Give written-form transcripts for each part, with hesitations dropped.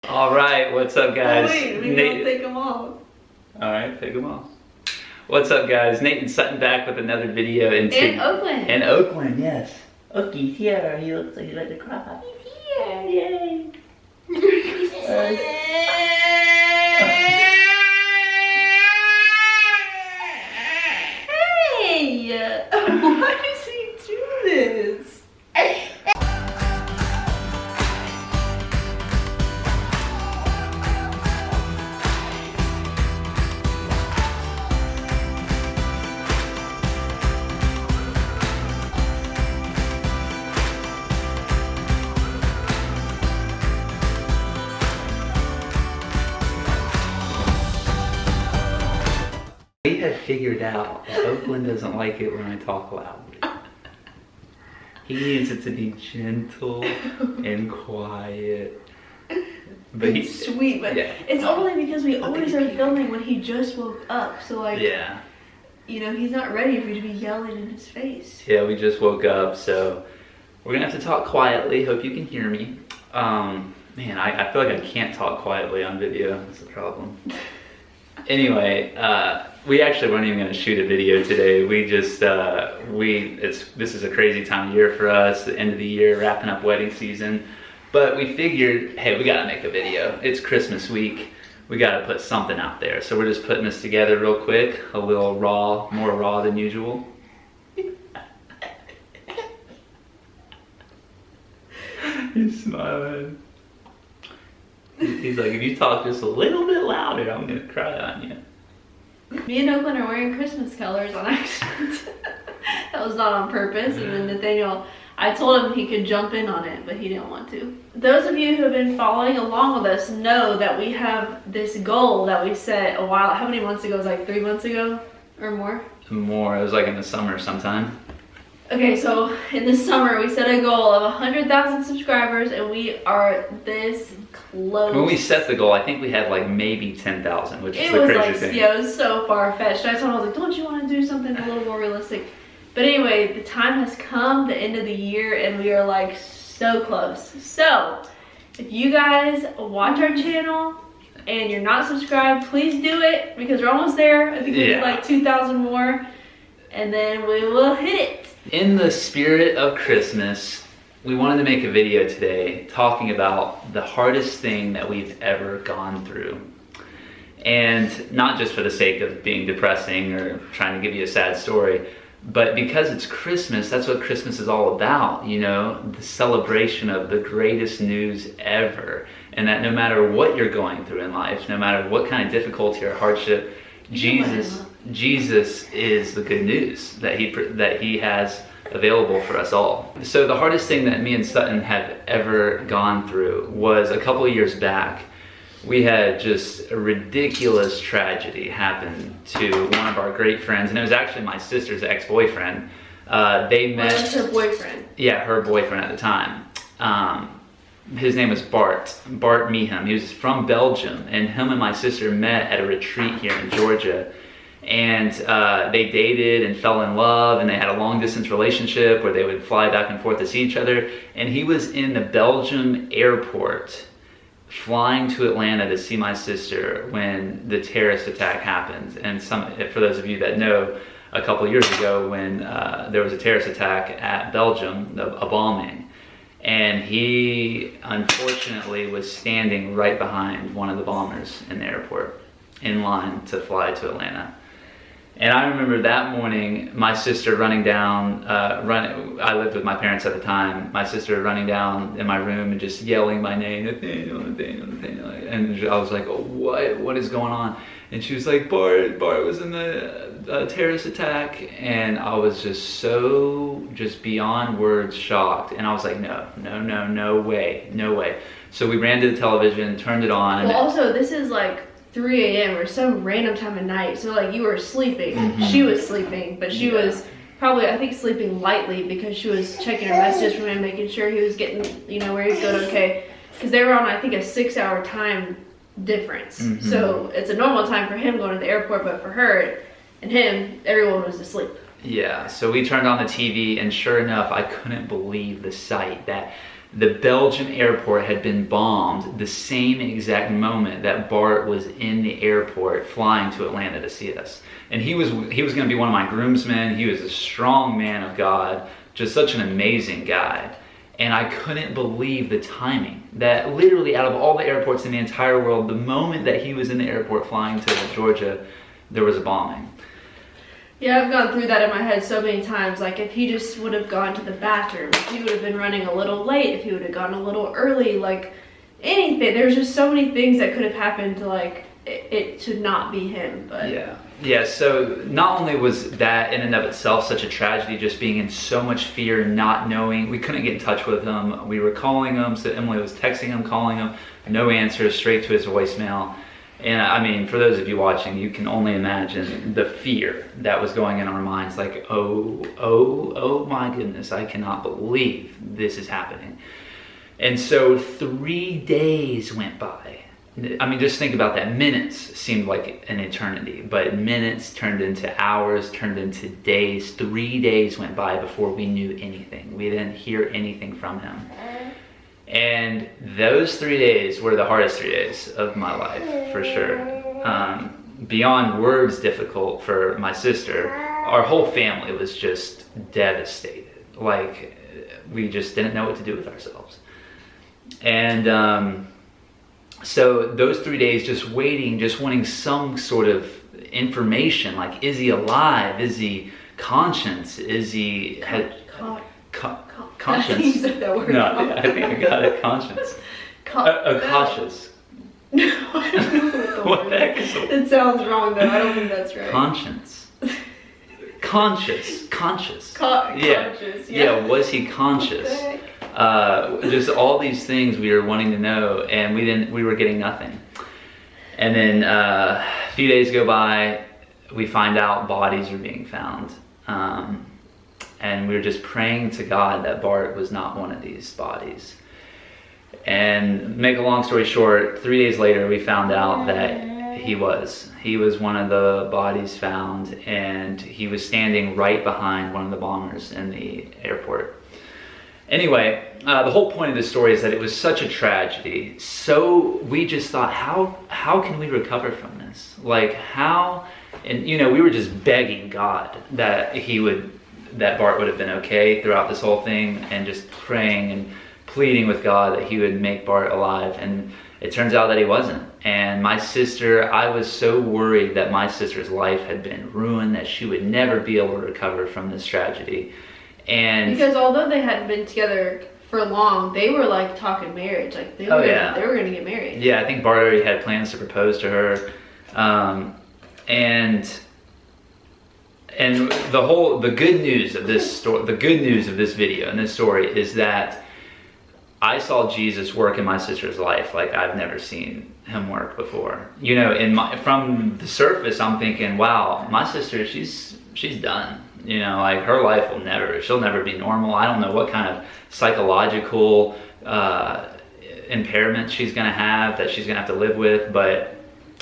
All right, what's up, guys? Oh, wait, we don't take them off. All right, take them off. What's up, guys? Nate and Sutton back with another video in Oakland. In Oakland, yes. Oakie's here. He looks like he's about to cry. He's here, yay! Hey, why does he do this? We have figured out that Oakland doesn't like it when I talk loudly. He needs it to be gentle and quiet. But it's sweet, but yeah. It's only because we always are filming when he just woke up. So like, yeah, you know, he's not ready for you to be yelling in his face. Yeah, we just woke up, so we're gonna have to talk quietly. Hope you can hear me. Man, I feel like I can't talk quietly on video. That's the problem. Anyway, we actually weren't even going to shoot a video today. We just, this is a crazy time of year for us, the end of the year, wrapping up wedding season. But we figured, hey, we got to make a video. It's Christmas week. We got to put something out there. So we're just putting this together real quick, a little raw, more raw than usual. He's smiling. He's like, if you talk just a little bit louder, I'm gonna cry on you. Me and Oakland are wearing Christmas colors on accident. That was not on purpose. And then Nathaniel, I told him he could jump in on it, but he didn't want to. Those of you who have been following along with us know that we have this goal that we set a while. How many months ago? It was like 3 months ago or more? More. It was like in the summer sometime. Okay, so in the summer we set a goal of 100,000 subscribers, and we are this close. When we set the goal, I think we had like maybe 10,000, which is the crazy thing. Yeah, it was so far-fetched. I told him, I was like, don't you want to do something a little more realistic? But anyway, the time has come, the end of the year, and we are like so close. So, if you guys watch our channel and you're not subscribed, please do it, because we're almost there. I think we need like 2,000 more, and then we will hit it. In the spirit of Christmas, we wanted to make a video today talking about the hardest thing that we've ever gone through. And not just for the sake of being depressing or trying to give you a sad story, but because it's Christmas. That's what Christmas is all about, you know, the celebration of the greatest news ever. And that no matter what you're going through in life, no matter what kind of difficulty or hardship, Jesus is the good news that he has available for us all. So the hardest thing that me and Sutton have ever gone through was a couple of years back. We had just a ridiculous tragedy happen to one of our great friends, and it was actually my sister's ex-boyfriend. They met. Well, that's her boyfriend. Yeah, her boyfriend at the time. His name was Bart Meeham. He was from Belgium, and him and my sister met at a retreat here in Georgia. And they dated and fell in love, and they had a long distance relationship where they would fly back and forth to see each other. And he was in the Belgium airport flying to Atlanta to see my sister when the terrorist attack happened. And for those of you that know, a couple years ago when there was a terrorist attack at Belgium, a bombing. And he, unfortunately, was standing right behind one of the bombers in the airport in line to fly to Atlanta. And I remember that morning, my sister running down, I lived with my parents at the time, my sister running down in my room and just yelling my name, Nathaniel, Nathaniel, Nathaniel. And I was like, oh, what is going on? And she was like, Bart was in the terrorist attack. And I was just beyond words shocked. And I was like, no way. So we ran to the television, turned it on. Well, also, this is like 3 a.m. or some random time of night. So like you were sleeping. Mm-hmm. She was sleeping, but she was probably, I think, sleeping lightly because she was checking her messages from him, making sure he was getting, you know, where he's going okay. Because they were on, I think, a 6-hour time difference. Mm-hmm. So it's a normal time for him going to the airport, but for her and him, everyone was asleep. Yeah, so we turned on the TV, and sure enough, I couldn't believe the sight that The Belgium airport had been bombed the same exact moment that Bart was in the airport flying to Atlanta to see us. And he was going to be one of my groomsmen. He was a strong man of God, just such an amazing guy. And I couldn't believe the timing, that literally out of all the airports in the entire world, the moment that he was in the airport flying to Georgia, there was a bombing. Yeah, I've gone through that in my head so many times. Like, if he just would have gone to the bathroom, if he would have been running a little late, if he would have gone a little early, like, anything. There's just so many things that could have happened to, like, it to not be him. But yeah, so not only was that in and of itself such a tragedy, just being in so much fear, not knowing, we couldn't get in touch with him. We were calling him, so Emily was texting him, calling him, no answers, straight to his voicemail. And I mean, for those of you watching, you can only imagine the fear that was going in our minds. Like, oh my goodness, I cannot believe this is happening. And so 3 days went by. I mean, just think about that. Minutes seemed like an eternity, but minutes turned into hours, turned into days. 3 days went by before we knew anything. We didn't hear anything from him. And those 3 days were the hardest 3 days of my life, for sure. Beyond words difficult for my sister, our whole family was just devastated. Like, we just didn't know what to do with ourselves. And so those 3 days just waiting, just wanting some sort of information, like, is he alive? Is he conscious? Is he... Conscience. You said that word. No, I think I got it. Conscience. Cautious. No, I don't know What the heck is it? It sounds wrong though. I don't think that's right. Conscience. Conscious. Conscious. Yeah. Was he conscious? Just all these things we were wanting to know, and we were getting nothing. And then a few days go by, we find out bodies are being found. And we were just praying to God that Bart was not one of these bodies. And make a long story short, 3 days later, we found out that he was. He was one of the bodies found, and he was standing right behind one of the bombers in the airport. Anyway, the whole point of this story is that it was such a tragedy. So we just thought, how can we recover from this? Like, how? And, you know, we were just begging God that that Bart would have been okay throughout this whole thing, and just praying and pleading with God that he would make Bart alive. And it turns out that he wasn't. And my sister, I was so worried that my sister's life had been ruined, that she would never be able to recover from this tragedy. And because although they hadn't been together for long, they were like talking marriage. Like they were going to get married. Yeah, I think Bart already had plans to propose to her. And the good news of this story, the good news of this video and this story is that I saw Jesus work in my sister's life like I've never seen him work before. You know, from the surface, I'm thinking, wow, my sister, she's done. You know, like her life she'll never be normal. I don't know what kind of psychological impairment she's gonna have, that she's gonna have to live with, but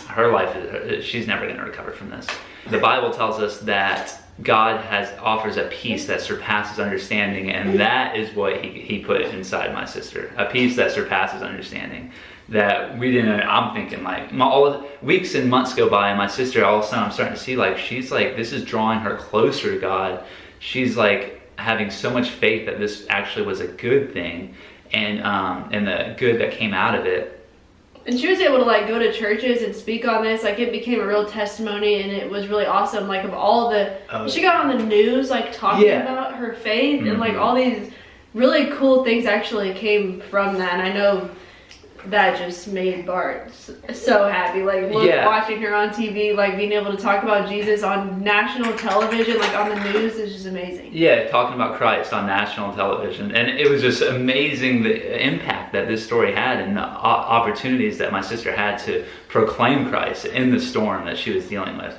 her life, she's never gonna recover from this. The Bible tells us that God offers a peace that surpasses understanding, and that is what he put inside my sister, a peace that surpasses understanding. That we didn't. I'm thinking, like, all weeks and months go by, and my sister, all of a sudden, I'm starting to see, like, she's like, this is drawing her closer to God. She's like having so much faith that this actually was a good thing, and the good that came out of it. And she was able to like go to churches and speak on this. Like it became a real testimony, and it was really awesome. Like of all she got on the news like talking about her faith, and like all these really cool things actually came from that. And I know that just made Bart so happy. Like watching her on TV, like being able to talk about Jesus on national television, like on the news, is just amazing. Yeah, talking about Christ on national television. And it was just amazing the impact that this story had, and the opportunities that my sister had to proclaim Christ in the storm that she was dealing with.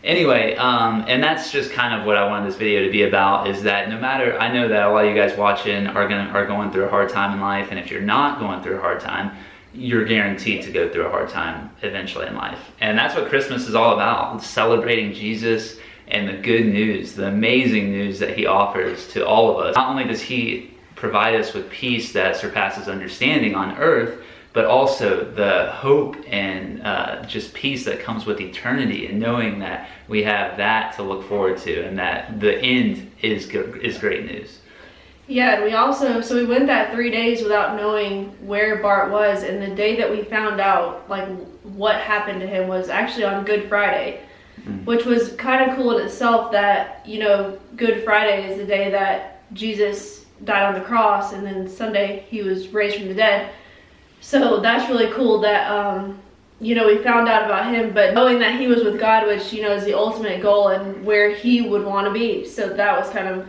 Anyway, and that's just kind of what I wanted this video to be about, is that no matter, I know that a lot of you guys watching are going through a hard time in life, and if you're not going through a hard time, you're guaranteed to go through a hard time eventually in life. And that's what Christmas is all about, celebrating Jesus and the good news, the amazing news that he offers to all of us. Not only does he provide us with peace that surpasses understanding on earth, but also the hope and just peace that comes with eternity, and knowing that we have that to look forward to, and that the end is great news. Yeah, and we went that 3 days without knowing where Bart was, and the day that we found out like what happened to him was actually on Good Friday, which was kind of cool in itself. That, you know, Good Friday is the day that Jesus died on the cross, and then Sunday he was raised from the dead. So that's really cool that you know, we found out about him, but knowing that he was with God, which, you know, is the ultimate goal and where he would want to be. So that was kind of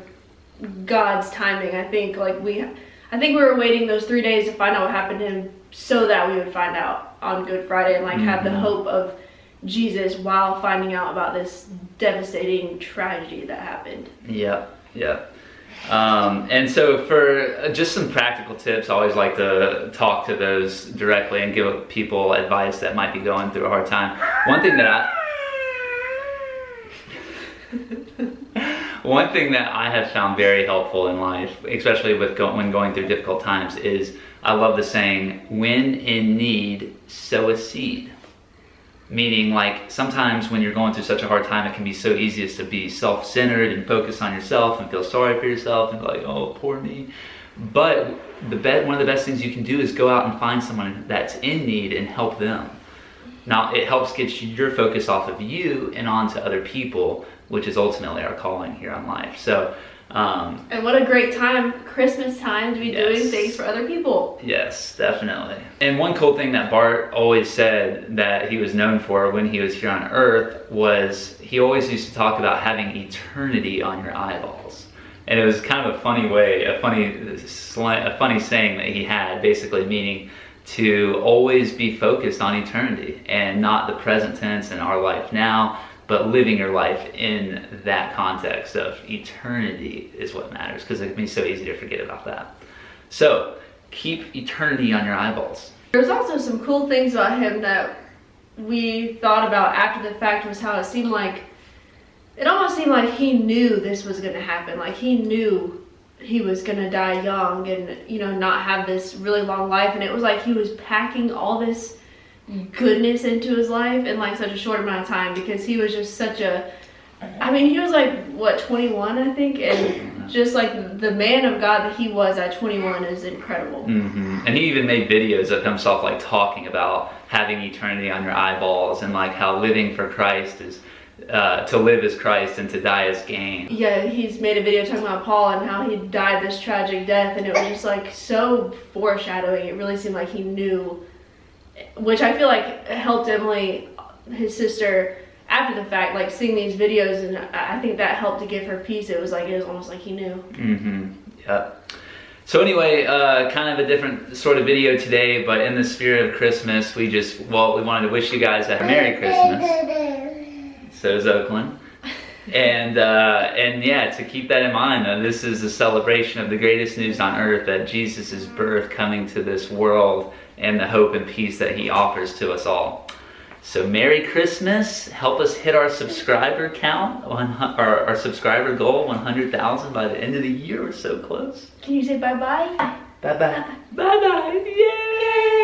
God's timing. I think we were waiting those 3 days to find out what happened to him, so that we would find out on Good Friday and like have the hope of Jesus while finding out about this devastating tragedy that happened. Yep. And so for just some practical tips, I always like to talk to those directly and give people advice that might be going through a hard time. One thing that I have found very helpful in life, especially when going through difficult times, is I love the saying, when in need, sow a seed. Meaning, like, sometimes when you're going through such a hard time, it can be so easy as to be self-centered and focus on yourself and feel sorry for yourself and be like, oh, poor me. But one of the best things you can do is go out and find someone that's in need and help them. Now, it helps get your focus off of you and onto other people, which is ultimately our calling here on life. So, and what a great time, Christmas time, to be doing things for other people. Yes, definitely. And one cool thing that Bart always said that he was known for when he was here on earth was he always used to talk about having eternity on your eyeballs. And it was kind of a funny saying that he had, basically meaning to always be focused on eternity and not the present tense in our life now, but living your life in that context of eternity is what matters, because it can be so easy to forget about that. So keep eternity on your eyeballs. There's also some cool things about him that we thought about after the fact, was how it almost seemed like he knew this was going to happen. Like he knew he was going to die young and, you know, not have this really long life. And it was like he was packing all this goodness into his life in like such a short amount of time, because he was just he was like, what, 21, I think, and just like the man of God that he was at 21 is incredible. And he even made videos of himself like talking about having eternity on your eyeballs, and like how living for Christ is to live as Christ and to die as gain. Yeah, he's made a video talking about Paul and how he died this tragic death, and it was just like so foreshadowing. It really seemed like he knew, which I feel like helped Emily, his sister, after the fact, like seeing these videos, and I think that helped to give her peace. It was almost like he knew. Yep. So anyway, kind of a different sort of video today, but in the spirit of Christmas, we wanted to wish you guys a Merry Christmas. So is Oakland. And yeah, to keep that in mind, this is a celebration of the greatest news on earth, that Jesus' birth coming to this world, and the hope and peace that he offers to us all. So Merry Christmas. Help us hit our subscriber count, our subscriber goal, 100,000 by the end of the year. We're so close. Can you say bye-bye? Bye-bye. Bye-bye. Yay!